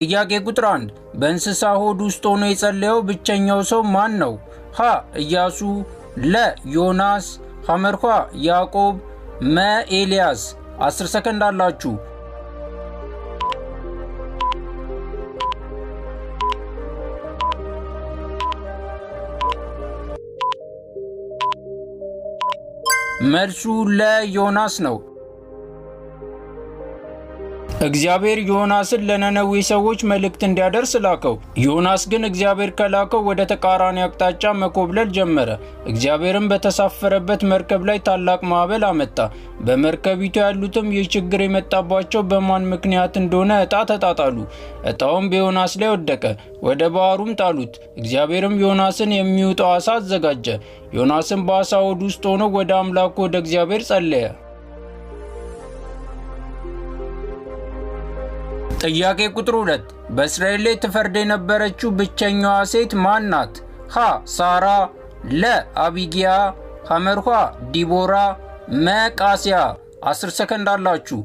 ጥያቄ ቁጥር 1 በእንስሳ ሆድ ውስጥ ሆኖ የጸለየው ብቸኛው ሰው ማን ነው? ሀ ኢያሱ፣ ለ ዮናስ፣ ሐመርኳ ያዕቆብ፣ መ ኤልያስ። 10 ሰከንድ አላችሁ። መልሱ ለዮናስ ነው። እግዚአብሔር ዮናስን ለነነዌ ሰዎች መልእክት እንዲያደርስ ላከው። ዮናስ ግን እግዚአብሔር ከላከው ወደ ተቃራኒ አቅጣጫ መኮብለል ጀመረ። እግዚአብሔርም በተሳፈረበት መርከብ ላይ ታላቅ ማዕበል አመጣ። በመርከቢቱ ያሉትም ይህ ችግር የመጣባቸው በማን ምክንያት እንደሆነ ዕጣ ተጣጣሉ። ዕጣውም በዮናስ ላይ ወደቀ። ወደ ባህሩም ጣሉት። እግዚአብሔርም ዮናስን የሚውጠው ዓሣ አዘጋጀ። ዮናስም በዓሣ ሆድ ውስጥ ሆኖ ወደ አምላኩ ወደ እግዚአብሔር ጸለየ። ጥያቄ ቁጥር 2 በእስራኤል ላይ ትፈርድ የነበረችው ብቸኛዋ ሴት ማን ናት? ሀ ሳራ፣ ለ አቢጊያ፣ ሐመርኳ ዲቦራ፣ መ ቃሲያ። 10 ሰከንድ አላችሁ።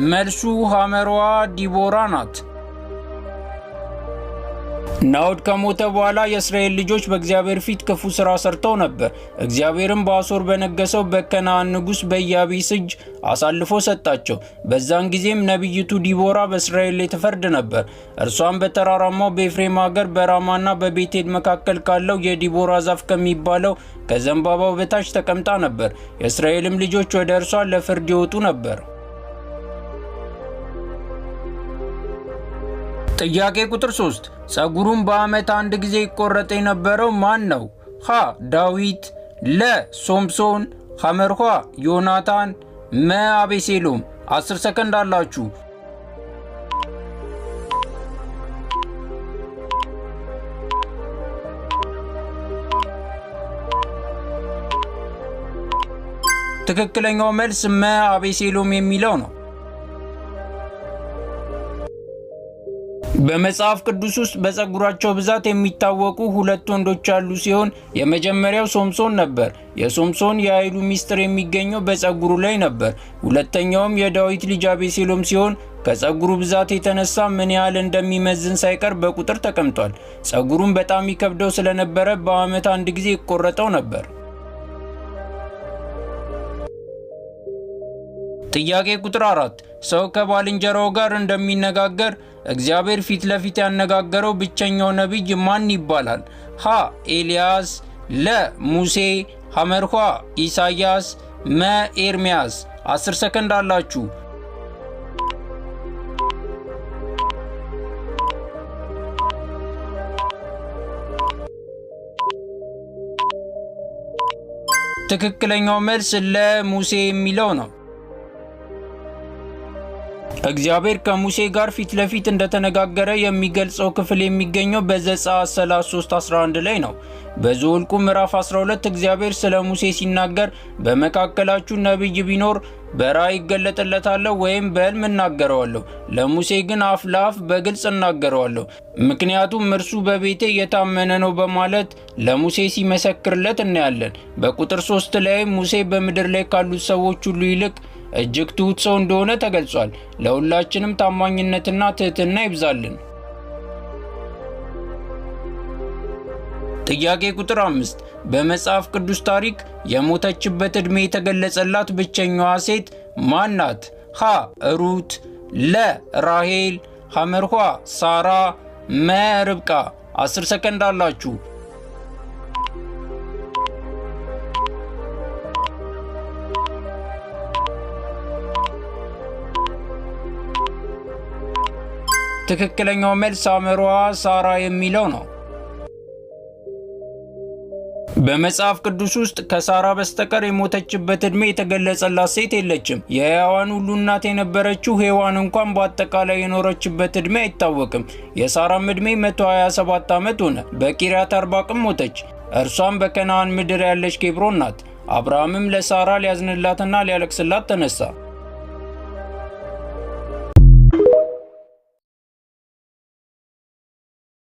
መልሱ ሐመርዋ ዲቦራ ናት። ናዖድ ከሞተ በኋላ የእስራኤል ልጆች በእግዚአብሔር ፊት ክፉ ሥራ ሰርተው ነበር። እግዚአብሔርም በአሦር በነገሰው በከነዓን ንጉሥ በኢያቢስ እጅ አሳልፎ ሰጣቸው። በዛን ጊዜም ነቢይቱ ዲቦራ በእስራኤል ላይ ትፈርድ ነበር። እርሷም በተራራማው በኤፍሬም ሀገር በራማና በቤቴል መካከል ካለው የዲቦራ ዛፍ ከሚባለው ከዘንባባው በታች ተቀምጣ ነበር። የእስራኤልም ልጆች ወደ እርሷ ለፍርድ ይወጡ ነበር። ጥያቄ ቁጥር 3 ጸጉሩን በዓመት አንድ ጊዜ ይቆረጥ የነበረው ማን ነው? ሀ ዳዊት፣ ለ ሶምሶን፣ ሐመርኳ ዮናታን፣ መ አቤሴሎም። 10 ሰከንድ አላችሁ። ትክክለኛው መልስ መ አቤሴሎም የሚለው ነው። በመጽሐፍ ቅዱስ ውስጥ በጸጉራቸው ብዛት የሚታወቁ ሁለት ወንዶች ያሉ ሲሆን የመጀመሪያው ሶምሶን ነበር። የሶምሶን የኃይሉ ሚስጥር የሚገኘው በጸጉሩ ላይ ነበር። ሁለተኛውም የዳዊት ልጅ አቤሴሎም ሲሆን ከጸጉሩ ብዛት የተነሳ ምን ያህል እንደሚመዝን ሳይቀር በቁጥር ተቀምጧል። ጸጉሩን በጣም ይከብደው ስለነበረ በዓመት አንድ ጊዜ ይቆረጠው ነበር። ጥያቄ ቁጥር 4 ሰው ከባልንጀራው ጋር እንደሚነጋገር እግዚአብሔር ፊት ለፊት ያነጋገረው ብቸኛው ነቢይ ማን ይባላል? ሀ ኤልያስ፣ ለ ሙሴ፣ ሐመርኳ ኢሳያስ፣ መ ኤርምያስ። 10 ሰከንድ አላችሁ። ትክክለኛው መልስ ለሙሴ የሚለው ነው። እግዚአብሔር ከሙሴ ጋር ፊት ለፊት እንደተነጋገረ የሚገልጸው ክፍል የሚገኘው በዘጸአት 33:11 ላይ ነው። በዘኍልቍ ምዕራፍ 12 እግዚአብሔር ስለ ሙሴ ሲናገር በመካከላችሁ ነቢይ ቢኖር በራእይ እገለጥለታለሁ ወይም በሕልም እናገረዋለሁ፣ ለሙሴ ግን አፍ ለአፍ በግልጽ እናገረዋለሁ፣ ምክንያቱም እርሱ በቤቴ የታመነ ነው በማለት ለሙሴ ሲመሰክርለት እናያለን። በቁጥር 3 ላይ ሙሴ በምድር ላይ ካሉት ሰዎች ሁሉ ይልቅ እጅግ ትሑት ሰው እንደሆነ ተገልጿል። ለሁላችንም ታማኝነትና ትህትና ይብዛልን። ጥያቄ ቁጥር 5 በመጽሐፍ ቅዱስ ታሪክ የሞተችበት ዕድሜ የተገለጸላት ብቸኛዋ ሴት ማን ናት? ሀ ሩት፣ ለ ራሄል፣ ሐመርኳ ሳራ፣ መ ርብቃ። 10 ሰከንድ አላችሁ። ትክክለኛው መልስ ሐመርዋ ሳራ የሚለው ነው። በመጽሐፍ ቅዱስ ውስጥ ከሳራ በስተቀር የሞተችበት ዕድሜ የተገለጸላት ሴት የለችም። የሕያዋን ሁሉ እናት የነበረችው ሔዋን እንኳን በአጠቃላይ የኖረችበት ዕድሜ አይታወቅም። የሳራም ዕድሜ 127 ዓመት ሆነ። በቂርያት አርባቅም ሞተች። እርሷም በከነዓን ምድር ያለች ኬብሮን ናት። አብርሃምም ለሳራ ሊያዝንላትና ሊያለቅስላት ተነሳ።